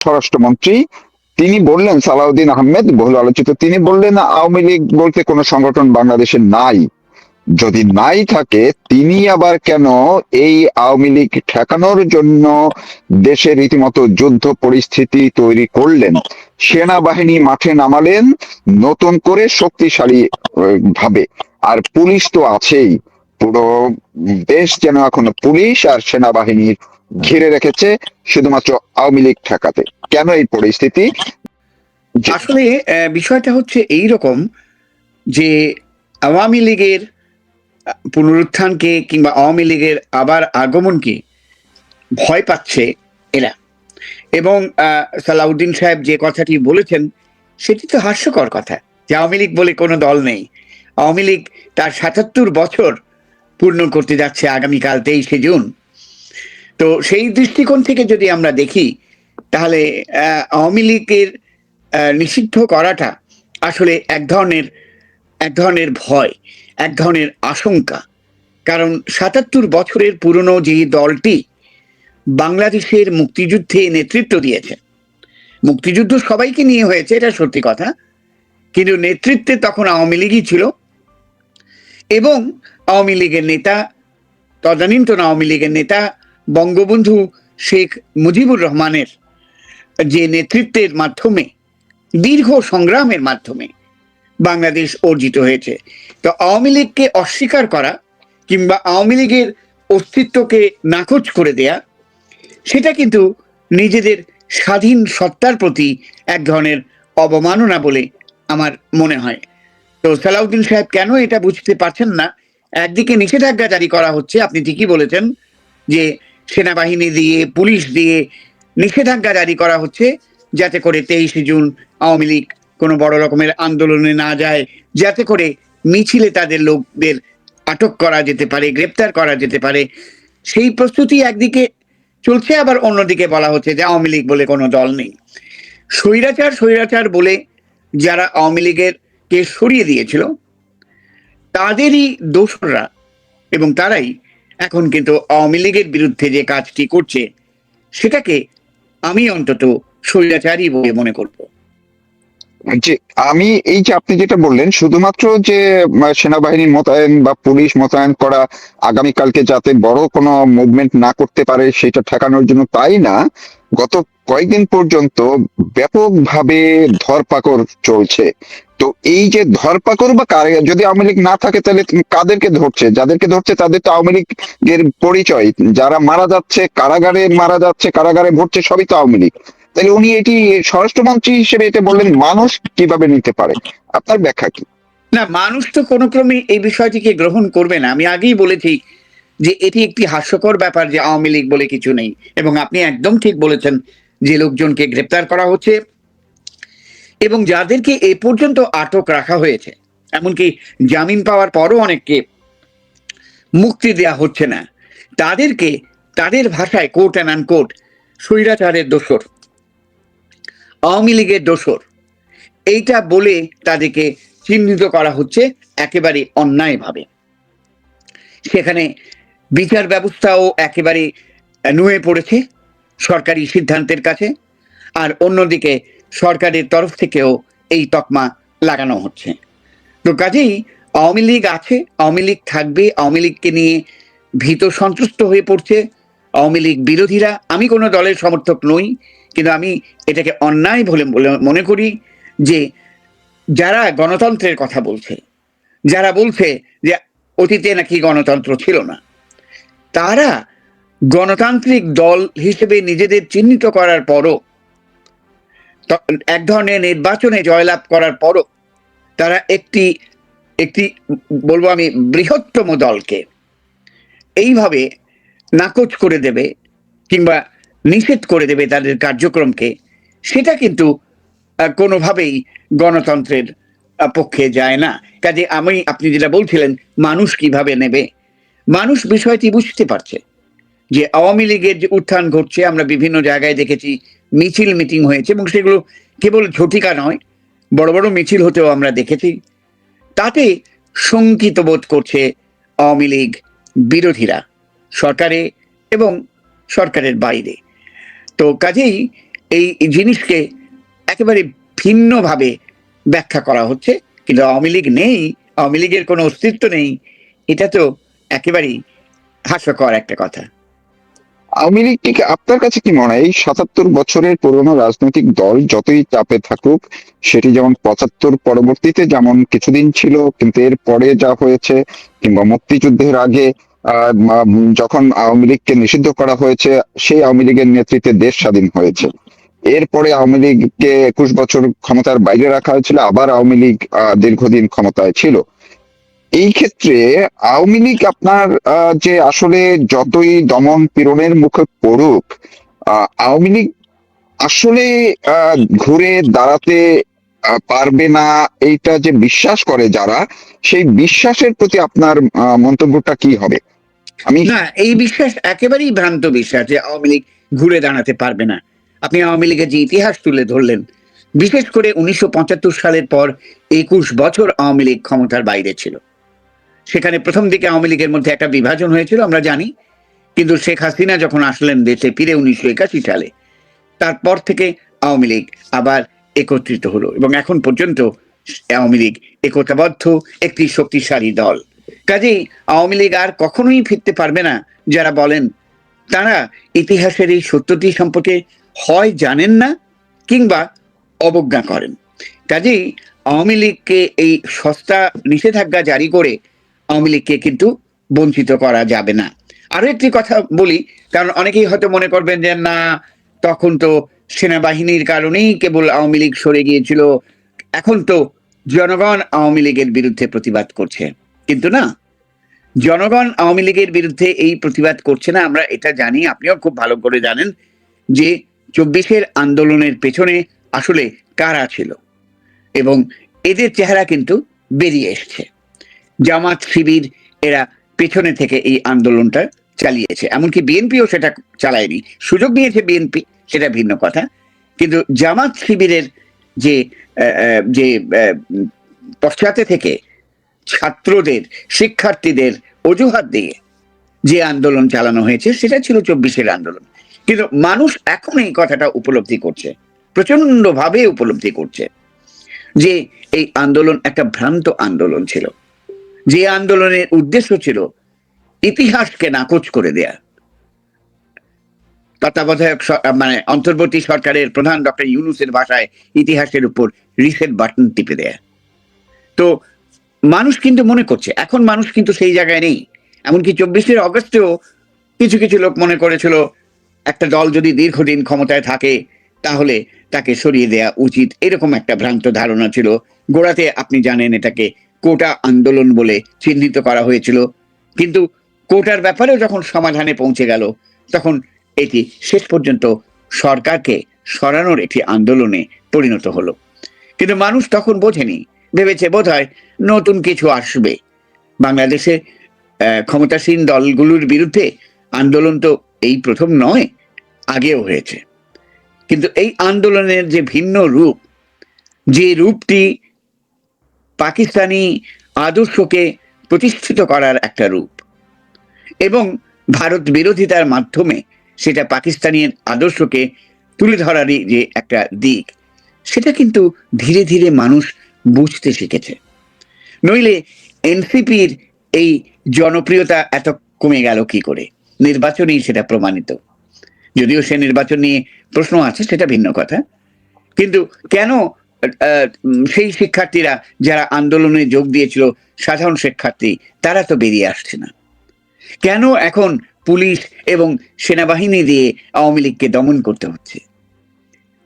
স্বরাষ্ট্রমন্ত্রী, তিনি বললেন, সালাউদ্দিন আহমেদ বহুল আলোচিত, তিনি বললেন আওয়ামী লীগ বলতে কোনো সংগঠন বাংলাদেশে নাই। যদি নাই থাকে, তিনি আবার কেন এই আওয়ামী লীগ ঠেকানোর জন্য দেশে রীতিমতো যুদ্ধ পরিস্থিতি তৈরি করলেন, সেনাবাহিনী মাঠে নামালেন নতুন করে শক্তিশালী ভাবে, আর পুলিশ তো আছেই। পুরো দেশ যেন এখন পুলিশ আর সেনাবাহিনীর ঘিরে রেখেছে শুধুমাত্র আওয়ামী লীগ ঠেকাতে। কেন এই পরিস্থিতি? আসলে বিষয়টা হচ্ছে এই রকম যে আওয়ামী লীগের পুনরুত্থানকে কিংবা আওয়ামী লীগের আবার আগমনকে ভয় পাচ্ছে এরা। এবং সালাউদ্দিন সাহেব যে কথাটি বলেছেন সেটি তো হাস্যকর কথা, যে আওয়ামী লীগ বলে কোনো দল নেই। আওয়ামী লীগ তার ৭৭ বছর পূর্ণ করতে যাচ্ছে আগামীকাল ২৩শে জুন। তো সেই দৃষ্টিকোণ থেকে যদি আমরা দেখি, তাহলে আওয়ামী লীগের নিষিদ্ধ করাটা আসলে এক ধরনের ভয়, এক ধরনের আশঙ্কা। কারণ ৭৭ বছরের পুরনো যে দলটি বাংলাদেশের মুক্তিযুদ্ধে নেতৃত্ব দিয়েছে, মুক্তিযুদ্ধ সবাইকে নিয়ে হয়েছে, এটা সত্যি কথা, কিন্তু নেতৃত্বে তখন আওয়ামী লীগই ছিল। এবং আওয়ামী লীগের নেতা, তদানীন্তন আওয়ামী লীগের নেতা বঙ্গবন্ধু শেখ মুজিবুর রহমানের যে নেতৃত্বের মাধ্যমে, দীর্ঘ সংগ্রামের মাধ্যমে বাংলাদেশ অর্জিত হয়েছে। তো আওয়ামী লীগকে অস্বীকার করা কিংবা আওয়ামী লীগের অস্তিত্বকে নাকচ করে দেয়া, সেটা কিন্তু নিজেদের স্বাধীন সত্তার প্রতি এক ধরনের অবমাননা বলে আমার মনে হয়। তো সালাউদ্দিন সাহেব কেন এটা বুঝতে পারছেন না? একদিকে নিষেধাজ্ঞা জারি করা হচ্ছে, আপনি ঠিকই বলেছেন, যে সেনাবাহিনী দিয়ে, পুলিশ দিয়ে নিষেধাজ্ঞা জারি করা হচ্ছে যাতে করে ২৩শে জুন আওয়ামী লীগ কোনো বড় রকমের আন্দোলনে না যায়, যাতে করে মিছিলে তাদের লোকদের আটক করা যেতে পারে, গ্রেপ্তার করা যেতে পারে। সেই প্রস্তুতি একদিকে চলছে, আবার অন্যদিকে বলা হচ্ছে যে আওয়ামী লীগ বলে কোনো দল নেই। স্বৈরাচার স্বৈরাচার বলে যারা আওয়ামী লীগের কে সরিয়ে দিয়েছিল, তাদেরই দোসররা এবং তারাই এখন কিন্তু আওয়ামী লীগের বিরুদ্ধে যে কাজটি করছে, সেটাকে আমি অন্তত স্বৈরাচারই বলে মনে করব। যে আমি এই যে আপনি যেটা বললেন, শুধুমাত্র যে সেনাবাহিনী মোতায়েন বা পুলিশ মোতায়েন করা আগামীকালকে যাতে বড় কোনো মুভমেন্ট না করতে পারে সেটা ঠেকানোর জন্য, তাই না, গত কয়েকদিন পর্যন্ত ব্যাপকভাবে ধরপাকড় চলছে। তো এই যে ধরপাকড় বা যদি আওয়ামী লীগ না থাকে, তাহলে কাদেরকে ধরছে? যাদেরকে ধরছে তাদের তো আওয়ামী লীগের পরিচয়। যারা মারা যাচ্ছে, কারাগারে মারা যাচ্ছে, কারাগারে ভরছে, সবই তো আওয়ামী লীগ। তাহলে উনি এটি স্বরাষ্ট্রমন্ত্রী হিসেবে এটা বললেন, মানুষ কিভাবে নিতে পারে? আপনার ব্যাখ্যা কি? না, মানুষ তো কোনো ক্রমে এই বিষয়টিকে গ্রহণ করবে না। আমি আগেই বলেছি যে এটি একটি হাস্যকর ব্যাপার যে আওয়ামী লীগ বলে কিছু নেই। এবং আপনি একদম ঠিক বলেছেন যে লোকজনকে গ্রেপ্তার করা হচ্ছে এবং যাদেরকে এ পর্যন্ত আটক রাখা হয়েছে, এমনকি জামিন পাওয়ার পরও অনেককে মুক্তি দেয়া হচ্ছে না, তাদেরকে তাদের ভাষায় কোর্ট অ্যান্ড আনকোর্ট স্বৈরাচারের দোসর, আওয়ামী লীগের দোসর, এইটা বলে তাদেরকে চিহ্নিত করা হচ্ছে একেবারে অন্যায়ভাবে। সেখানে বিচার ব্যবস্থাও একেবারে নুয়ে পড়েছে সরকারি সিদ্ধান্তের কাছে, আর অন্যদিকে সরকারের তরফ থেকেও এই তকমা লাগানো হচ্ছে। তো কাজেই আওয়ামী লীগ আছে, আওয়ামী লীগ থাকবে, আওয়ামী লীগকে নিয়ে ভীত সন্ত্রস্ত হয়ে পড়ছে আওয়ামী লীগ বিরোধীরা। আমি কোনো দলের সমর্থক নই, কিন্তু আমি এটাকে অন্যায় বলে মনে করি যে যারা গণতন্ত্রের কথা বলছে, যারা বলছে যে অতীতে নাকি গণতন্ত্র ছিল না, তারা গণতান্ত্রিক দল হিসেবে নিজেদের চিহ্নিত করার পরও, এক ধরনের নির্বাচনে জয়লাভ করার পরও, তারা একটি একটি বলবো আমি বৃহত্তম দলকে এইভাবে নাকচ করে দেবে কিংবা নিষেধ করে দেবে তাদের কার্যক্রমকে, সেটা কিন্তু কোনোভাবেই গণতন্ত্রের পক্ষে যায় না। কাজে আপনি যেটা বলছিলেন মানুষ কিভাবে নেবে, মানুষ বিষয়টি বুঝতে পারছে যে আওয়ামী লীগের যে উত্থান ঘটছে, আমরা বিভিন্ন জায়গায় দেখেছি মিছিল মিটিং হয়েছে, এবং সেগুলো কেবল ঝটিকা নয়, বড় বড় মিছিল হতেও আমরা দেখেছি। তাতে শঙ্কিত বোধ করছে আওয়ামী লীগ বিরোধীরা, সরকারে এবং সরকারের বাইরে। তো কাজেই এই জিনিসকে একেবারে ভিন্নভাবে ব্যাখ্যা করা হচ্ছে, কিন্তু আওয়ামী লীগ নেই, আওয়ামী লীগের কোনো অস্তিত্ব নেই, এটা তো একেবারেই হাস্যকর একটা কথা। আওয়ামী লীগকে আপনার কাছে কি মনে হয় এই ৭৭ বছরের পুরনো রাজনৈতিক দল যতই চাপে থাকুক, সেটি যেমন ৭৫ পরবর্তীতে যেমন কিছুদিন ছিল, কিন্তু এর পরে যা হয়েছে, কিংবা মুক্তিযুদ্ধের আগে যখন আওয়ামী লীগকে নিষিদ্ধ করা হয়েছে, সেই আওয়ামী লীগের নেতৃত্বে দেশ স্বাধীন হয়েছে। এরপরে আওয়ামী লীগকে ২১ বছর ক্ষমতার বাইরে রাখা হয়েছিল, আবার আওয়ামী লীগ দীর্ঘদিন ক্ষমতায় ছিল। এই ক্ষেত্রে আওয়ামী লীগ আপনার যে আসলে যতই দমন পীড়নের মুখে পড়ুক, আওয়ামী লীগ আসলে ঘুরে দাঁড়াতে পারবে না, এইটা যে বিশ্বাস করে যারা, সেই বিশ্বাসের প্রতি আপনার মন্তব্যটা কি হবে? আমি না, এই বিশ্বাস একেবারেই ভ্রান্ত বিশ্বাস যে আওয়ামী লীগ ঘুরে দাঁড়াতে পারবে না। আপনি আওয়ামী লীগের যে ইতিহাস তুলে ধরলেন, বিশেষ করে ১৯৭৫ সালের পর ২১ বছর আওয়ামী লীগ ক্ষমতার বাইরে ছিল। সেখানে প্রথম দিকে আওয়ামী লীগের মধ্যে একটা বিভাজন হয়েছিল, আমরা জানি। কিন্তু শেখ হাসিনা যখন আসলেন দেশে ফিরে ১৯৮১ সালে, তারপর থেকে আওয়ামী লীগ আবার একত্রিত হলো এবং এখন পর্যন্ত আওয়ামী লীগ একতাবদ্ধ একটি শক্তিশালী দল। কাজেই আওয়ামী লীগ আর কখনোই ফিরতে পারবে না। যারা বলেন, তারা ইতিহাসের এই সত্যটি সম্পর্কে হয় জানেন না কিংবা অবজ্ঞা করেন। কাজেই আওয়ামী লীগকে এই সস্তা নিষেধাজ্ঞা জারি করে আওয়ামী লীগকে কিন্তু বঞ্চিত করা যাবে না। আরো একটি কথা বলি, কারণ অনেকেই হয়তো মনে করবেন যে না, তখন তো সেনাবাহিনীর কারণেই কেবল আওয়ামী লীগ সরে গিয়েছিল, এখন তো জনগণ আওয়ামী লীগের বিরুদ্ধে প্রতিবাদ করছে। কিন্তু না, জনগণ আওয়ামী লীগের বিরুদ্ধে এই প্রতিবাদ করছে না। আমরা এটা জানি, আপনিও খুব ভালো করে জানেন যে ২৪-এর আন্দোলনের পেছনে আসলে কারা ছিল এবং এদের চেহারা কিন্তু বেরিয়ে এসছে। জামাত, শিবির, এরা পেছনে থেকে এই আন্দোলনটা চালিয়েছে। এমনকি বিএনপিও সেটা চালায়নি, সুযোগ নিয়েছে বিএনপি, সেটা ভিন্ন কথা। কিন্তু জামাত শিবিরের যে যে পশ্চাতে থেকে ছাত্রদের, শিক্ষার্থীদের অজুহাত দিয়ে যে আন্দোলন চালানো হয়েছে, সেটা ছিল ২৪-এর আন্দোলন। কিন্তু মানুষ এখন এই কথাটা উপলব্ধি করছে, প্রচন্ড ভাবে উপলব্ধি করছে যে এই আন্দোলন একটা ভ্রান্ত আন্দোলন ছিল, যে আন্দোলনের উদ্দেশ্য ছিল ইতিহাসকে নাকচ করে দেয়া। তত্ত্বাবধায়ক মানে অন্তর্বর্তী সরকারের প্রধান ডক্টর ইউনূসের ভাষায় ইতিহাসের উপর রিসেট বাটন টিপে দেয়া। তো মানুষ কিন্তু মনে করছে, এখন মানুষ কিন্তু সেই জায়গায় নেই। এমনকি ২৪-এর অগস্টেও কিছু কিছু লোক মনে করেছিল একটা দল যদি দীর্ঘদিন ক্ষমতায় থাকে তাহলে তাকে সরিয়ে দেয়া উচিত, এরকম একটা ভ্রান্ত ধারণা ছিল। গোড়াতে আপনি জানেন এটাকে কোটা আন্দোলন বলে চিহ্নিত করা হয়েছিল, কিন্তু কোটার ব্যাপারেও যখন সমাধানে পৌঁছে গেল, তখন এটি শেষ পর্যন্ত সরকারকে সরানোর একটি আন্দোলনে পরিণত হলো। কিন্তু মানুষ তখন বোঝেনি, ভেবেছে বোধহয় নতুন কিছু আসবে। বাংলাদেশে ক্ষমতাসীন দলগুলোর বিরুদ্ধে আন্দোলন তো এই প্রথম নয়, আগেও হয়েছে। কিন্তু এই আন্দোলনের যে ভিন্ন রূপ, যে রূপটি পাকিস্তানি আদর্শকে প্রতিষ্ঠিত করার একটা রূপ এবং ভারত বিরোধিতার মাধ্যমে সেটা পাকিস্তানি আদর্শকে তুলে ধরারই যে একটা দিক, সেটা কিন্তু ধীরে ধীরে মানুষ বুঝতে শিখেছে। নইলে এনসিপির এই জনপ্রিয়তা এত কমে গেল কি করে? নির্বাচনেই সেটা প্রমাণিত। যদিও সে নির্বাচন নিয়ে প্রশ্ন আছে, সেটা ভিন্ন কথা। কিন্তু কেন সেই শিক্ষার্থীরা যারা আন্দোলনে যোগ দিয়েছিল, সাধারণ শিক্ষার্থী, তারা তো বেরিয়ে আসছে না? কেন এখন পুলিশ এবং সেনাবাহিনী দিয়ে আওয়ামী লীগকে দমন করতে হচ্ছে?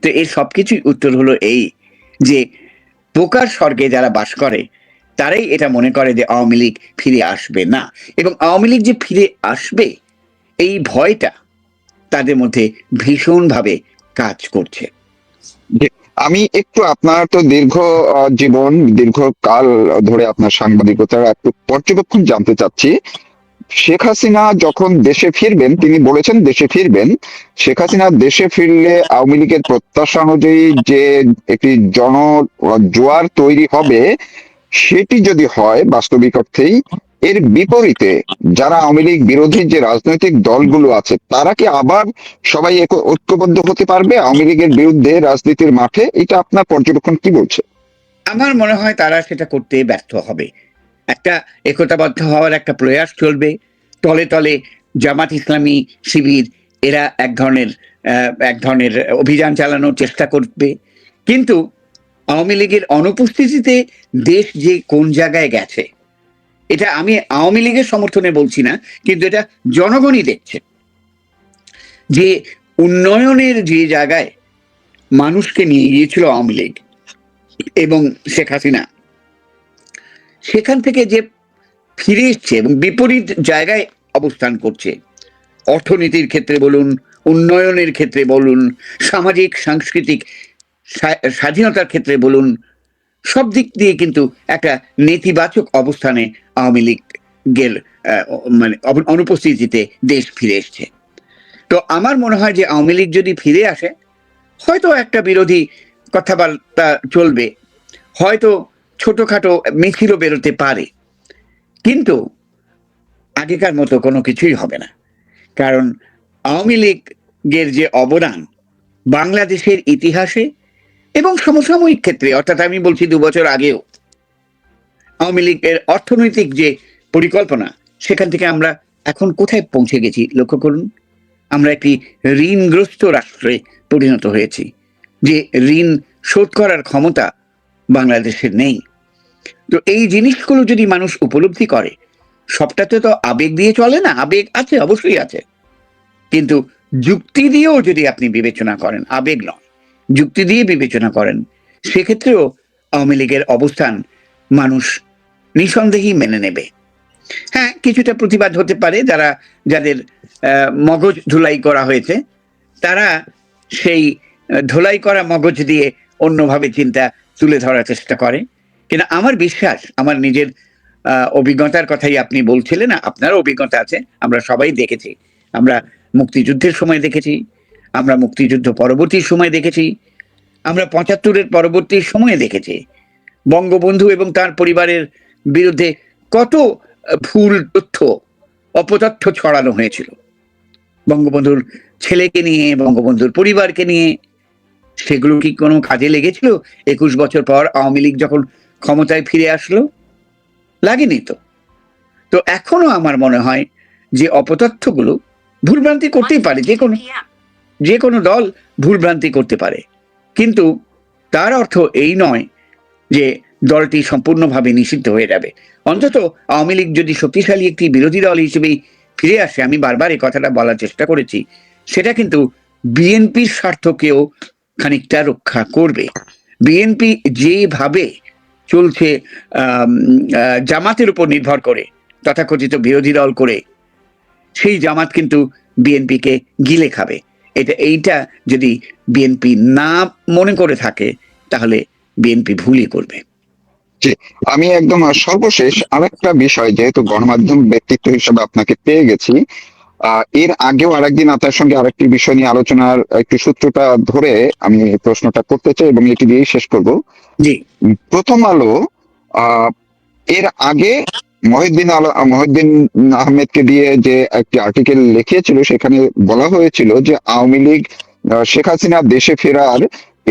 তো এর সবকিছুই উত্তর হলো এই যে পোকার স্বর্গে যারা বাস করে তারাই এটা মনে করে যে আওয়ামী লীগ ফিরে আসবে না, এবং আওয়ামী লীগ যে ফিরে আসবে এই ভয়টা তাদের মধ্যে ভীষণভাবে কাজ করছে। আমি একটু, আপনার তো দীর্ঘ জীবন, দীর্ঘকাল ধরে আপনার সাংবাদিকতার একটু পর্যবেক্ষণ জানতে চাচ্ছি। শেখ হাসিনা যখন দেশে ফিরবেন, তিনি বলেছেন দেশে ফিরবেন, শেখ হাসিনা দেশে ফিরলে আওয়ামী লীগের প্রত্যাশা অনুযায়ী যে একটি জোয়ার তৈরি হবে, সেটি যদি হয় বাস্তবিক অর্থেই, এর বিপরীতে যারা আওয়ামী লীগ বিরোধী যে রাজনৈতিক দলগুলো আছে তারা কি আবার সবাই ঐক্যবদ্ধ হতে পারবে আওয়ামী লীগের বিরুদ্ধে রাজনীতির মাঠে? এটা আপনার পর্যবেক্ষণ কি বলছে? আমার মনে হয় তারা সেটা করতে ব্যর্থ হবে। একটা একতাবদ্ধ হওয়ার একটা প্রয়াস চলবে। তলে তলে জামাত ইসলামী, শিবির এরা এক ধরনের অভিযান চালানোর চেষ্টা করবে। কিন্তু আওয়ামী লীগের অনুপস্থিতিতে দেশ যে কোন জায়গায় গেছে, এটা আমি আওয়ামী লীগের সমর্থনে বলছি না, কিন্তু এটা জনগণই দেখছে যে উন্নয়নের যে জায়গায় মানুষকে নিয়ে গিয়েছিল আওয়ামী লীগ এবং শেখ হাসিনা, সেখান থেকে যে ফিরে এসছে এবং বিপরীত জায়গায় অবস্থান করছে, অর্থনীতির ক্ষেত্রে বলুন, উন্নয়নের ক্ষেত্রে বলুন, সামাজিক সাংস্কৃতিক স্বাধীনতার ক্ষেত্রে বলুন, সব দিক দিয়ে কিন্তু একটা নেতিবাচক অবস্থানে আওয়ামী লীগের মানে অনুপস্থিতিতে দেশ ফিরে এসছে। তো আমার মনে হয় যে আওয়ামী লীগ যদি ফিরে আসে, হয়তো একটা বিরোধী কথাবার্তা চলবে, হয়তো ছোটখাটো মিছিলও বেরোতে পারে, কিন্তু আগেকার মতো কোনো কিছুই হবে না। কারণ আওয়ামী লীগের যে অবদান বাংলাদেশের ইতিহাসে এবং সমসাময়িক ক্ষেত্রে, অর্থাৎ আমি বলছি 2 বছর আগেও, আওয়ামী লীগের অর্থনৈতিক যে পরিকল্পনা, সেখান থেকে আমরা এখন কোথায় পৌঁছে গেছি লক্ষ্য করুন। আমরা একটি ঋণগ্রস্ত রাষ্ট্রে পরিণত হয়েছি, যে ঋণ শোধ করার ক্ষমতা বাংলাদেশের নেই। তো এই জিনিসগুলো যদি মানুষ উপলব্ধি করে, সবটাতে তো আবেগ দিয়ে চলে না, আবেগ আছে, অবশ্যই আছে, কিন্তু যুক্তি দিয়েও যদি আপনি বিবেচনা করেন, আবেগ নয়, যুক্তি দিয়ে বিবেচনা করেন, সেক্ষেত্রেও আওয়ামী লীগের অবস্থান মানুষ নিঃসন্দেহেই মেনে নেবে। হ্যাঁ, কিছুটা প্রতিবাদ হতে পারে, যাদের মগজ ধুলাই করা হয়েছে, তারা সেই ধুলাই করা মগজ দিয়ে অন্যভাবে চিন্তা তুলে ধরার চেষ্টা করে। কিন্তু আমার বিশ্বাস, আমার নিজের অভিজ্ঞতার কথাই আপনি বলছিলেন, আপনারও অভিজ্ঞতা আছে, আমরা সবাই দেখেছি, আমরা মুক্তিযুদ্ধের সময় দেখেছি, আমরা মুক্তিযুদ্ধ পরবর্তী সময় দেখেছি, আমরা 75-এর পরবর্তী সময়ে দেখেছি বঙ্গবন্ধু এবং তার পরিবারের বিরুদ্ধে কত ভুল তথ্য, অপতথ্য ছড়ানো হয়েছিল বঙ্গবন্ধুর ছেলেকে নিয়ে, বঙ্গবন্ধুর পরিবারকে নিয়ে। সেগুলো কি কোনো কাজে লেগেছিল 21 বছর পর আওয়ামী লীগ যখন ক্ষমতায় ফিরে আসলো? লাগেনি তো। তো এখনো আমার মনে হয় যে অপতথ্যগুলো, ভুলভ্রান্তি করতেই পারে, যে কোনো দল ভুলভ্রান্তি করতে পারে, কিন্তু তার অর্থ এই নয় যে দলটি সম্পূর্ণভাবে নিষিদ্ধ হয়ে যাবে। অন্তত আওয়ামী লীগ যদি শক্তিশালী একটি বিরোধী দল হিসেবেই ফিরে আসে, আমি বারবার এই কথাটা বলার চেষ্টা করেছি, সেটা কিন্তু বিএনপির স্বার্থকেও খানিকটা রক্ষা করবে। বিএনপি যেভাবে চলছে জামাতের উপর নির্ভর করে, তথাকথিত বিরোধী দল করে, সেই জামাত কিন্তু বিএনপিকে গিলে খাবে। এইটা যদি বিএনপি না মনে করে থাকে, তাহলে বিএনপি ভুলই করবে। আমি একদম সর্বশেষ আরেকটা বিষয়, যেহেতু গণমাধ্যম ব্যক্তিত্ব হিসেবে আপনাকে পেয়ে গেছি, এর আগেও আরেকদিন আপনার সঙ্গে আরেকটি বিষয় নিয়ে আলোচনার একটু সূত্রটা ধরে আমি প্রশ্নটা করতে চাই এবং এটি দিয়েই শেষ করব। জি, প্রথম আলো এর আগে মহিউদ্দিন আহমেদকে দিয়ে যে একটি আর্টিকেল লিখিয়েছিল, সেখানে বলা হয়েছিল যে আওয়ামী লীগ শেখ হাসিনা দেশে ফেরার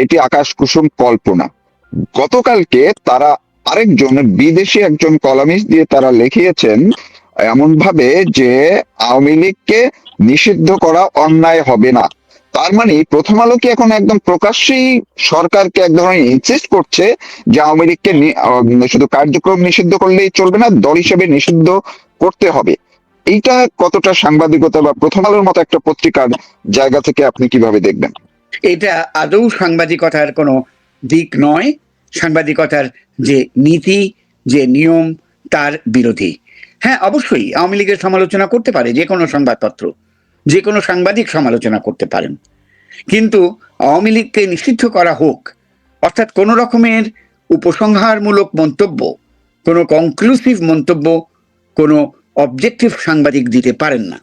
এটি আকাশ কুসুম কল্পনা। গতকালকে তারা আরেকজন বিদেশি একজন কলামিস্ট দিয়ে তারা লিখিয়েছেন এমন ভাবে যে আওয়ামী লীগকে নিষিদ্ধ করা অন্যায় হবে না। তার মানে প্রথম আলো কি এখন একদম প্রকাশ্যেই সরকারকে এক ধরনের ইনসিস্ট করছে যে আওয়ামী লীগকে শুধু কার্যক্রম নিষিদ্ধ করলেই চলবে না, দল হিসেবে নিষিদ্ধ করতে হবে? এইটা কতটা সাংবাদিকতা বা প্রথম আলোর মতো একটা পত্রিকার জায়গা থেকে আপনি কিভাবে দেখবেন? এটা আদৌ সাংবাদিকতার কোনো দিক নয়। সাংবাদিকতার যে নীতি, যে নিয়ম, তার বিরোধী। হ্যাঁ, অবশ্যই আওয়ামী লীগের সমালোচনা করতে পারে যে কোনো সংবাদপত্র, যে কোনো সাংবাদিক সমালোচনা করতে পারেন, কিন্তু আওয়ামী লীগকে নিষিদ্ধ করা হোক, অর্থাৎ কোনো রকমের উপসংহারমূলক মন্তব্য, কোনো কনক্লুসিভ মন্তব্য কোনো অবজেক্টিভ সাংবাদিক দিতে পারেন না।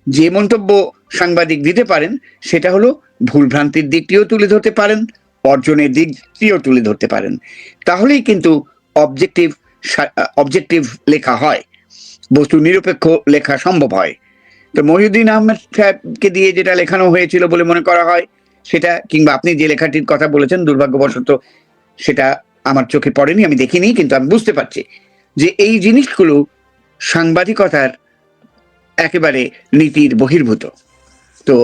যে মন্তব্য সাংবাদিক দিতে পারেন সেটা হলো ভুলভ্রান্তির দিকটিও তুলে ধরতে পারেন, অর্জনের দিকটিও তুলে ধরতে পারেন, তাহলেই কিন্তু অবজেক্টিভ লেখা হয়, বস্তু নিরপেক্ষ লেখা সম্ভব হয়। তো মহিউদ্দিন আহমেদ সাহেবকে দিয়ে যেটা লেখানো হয়েছিল বলে মনে করা হয় সেটা, কিংবা আপনি যে লেখাটির কথা বলেছেন, দুর্ভাগ্যবশত সেটা আমার চোখে পড়েনি, আমি দেখিনি, কিন্তু আমি বুঝতে পারছি যে এই জিনিসগুলো সাংবাদিকতার একেবারে নীতির বহির্ভূত। তো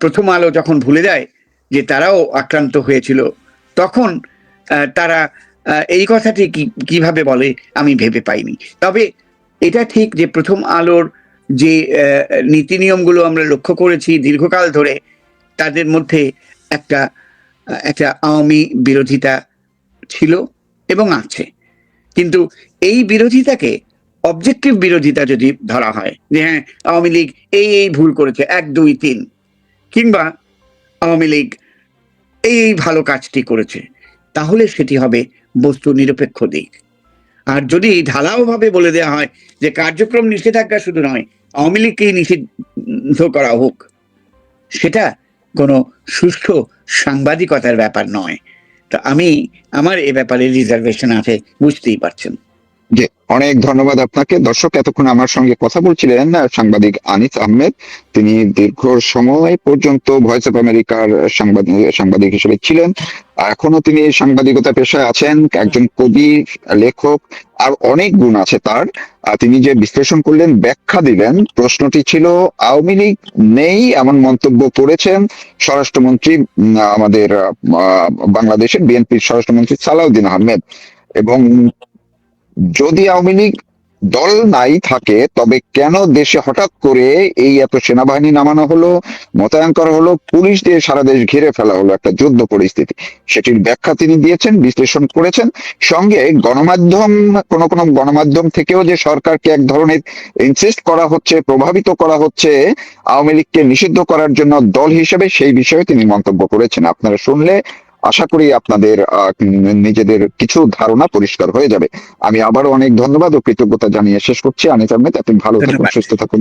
প্রথম আলো যখন ভুলে যায় যে তারাও আক্রান্ত হয়েছিল, তখন তারা এই কথাটি কিভাবে বলে আমি ভেবে পাইনি। তবে এটা ঠিক যে প্রথম আলোর যে নীতি নিয়মগুলো আমরা লক্ষ্য করেছি দীর্ঘকাল ধরে, তাদের মধ্যে একটা একটা আওয়ামী বিরোধিতা ছিল এবং আছে। কিন্তু এই বিরোধিতাকে অবজেক্টিভ বিরোধিতা যদি ধরা হয় যে হ্যাঁ আওয়ামী লীগ এই ভুল করেছে 1, 2, 3, কিংবা আওয়ামী লীগ এই ভালো কাজটি করেছে, তাহলে সেটি হবে বস্তু নিরপেক্ষ দিক। আর যদি ঢালাও ভাবে বলে দেওয়া হয় যে কার্যক্রম নিষেধাজ্ঞা শুধু নয়, আওয়ামী লীগকেই নিষিদ্ধ করা হোক, সেটা কোনো সুষ্ঠু সাংবাদিকতার ব্যাপার নয়। তো আমার এ ব্যাপারে রিজার্ভেশন আছে, বুঝতেই পারছেন। জি, অনেক ধন্যবাদ আপনাকে। দর্শক, এতক্ষণ আমার সঙ্গে কথা বলছিলেন সাংবাদিক আনিস আহমেদ। তিনি দীর্ঘ সময় পর্যন্ত ভয়েস অফ আমেরিকার সাংবাদিক হিসেবে ছিলেন। এখনো তিনি সাংবাদিকতা পেশায় আছেন, একজন কবি, লেখক, আর অনেক গুণ আছে তার। তিনি যে বিশ্লেষণ করলেন, ব্যাখ্যা দিলেন, প্রশ্নটি ছিল আওয়ামী লীগ নেই এমন মন্তব্য করেছেন স্বরাষ্ট্রমন্ত্রী, আমাদের বাংলাদেশের বিএনপির স্বরাষ্ট্রমন্ত্রী সালাউদ্দিন আহমেদ। এবং যদি আওয়ামী লীগ দল নাই থাকে, তবে কেন দেশে হঠাৎ করে এই এত সেনাবাহিনী নামানো হলো, মোতায়েন করা হলো, পুলিশ দিয়ে সারা দেশ ঘিরে ফেলা হলো, একটা যুদ্ধ পরিস্থিতি, সেটির ব্যাখ্যা তিনি দিয়েছেন, বিশ্লেষণ করেছেন। সঙ্গে গণমাধ্যম, কোন কোন গণমাধ্যম থেকেও যে সরকারকে এক ধরনের ইনসিস্ট করা হচ্ছে, প্রভাবিত করা হচ্ছে আওয়ামী লীগকে নিষিদ্ধ করার জন্য দল হিসেবে, সেই বিষয়ে তিনি মন্তব্য করেছেন। আপনারা শুনলে আশা করি আপনাদের নিজেদের কিছু ধারণা পরিষ্কার হয়ে যাবে। আমি আবারও অনেক ধন্যবাদ ও কৃতজ্ঞতা জানিয়ে শেষ করছি। আনিস আহমেদ, আপনি ভালো থাকুন, ধন্যবাদ। সুস্থ থাকুন।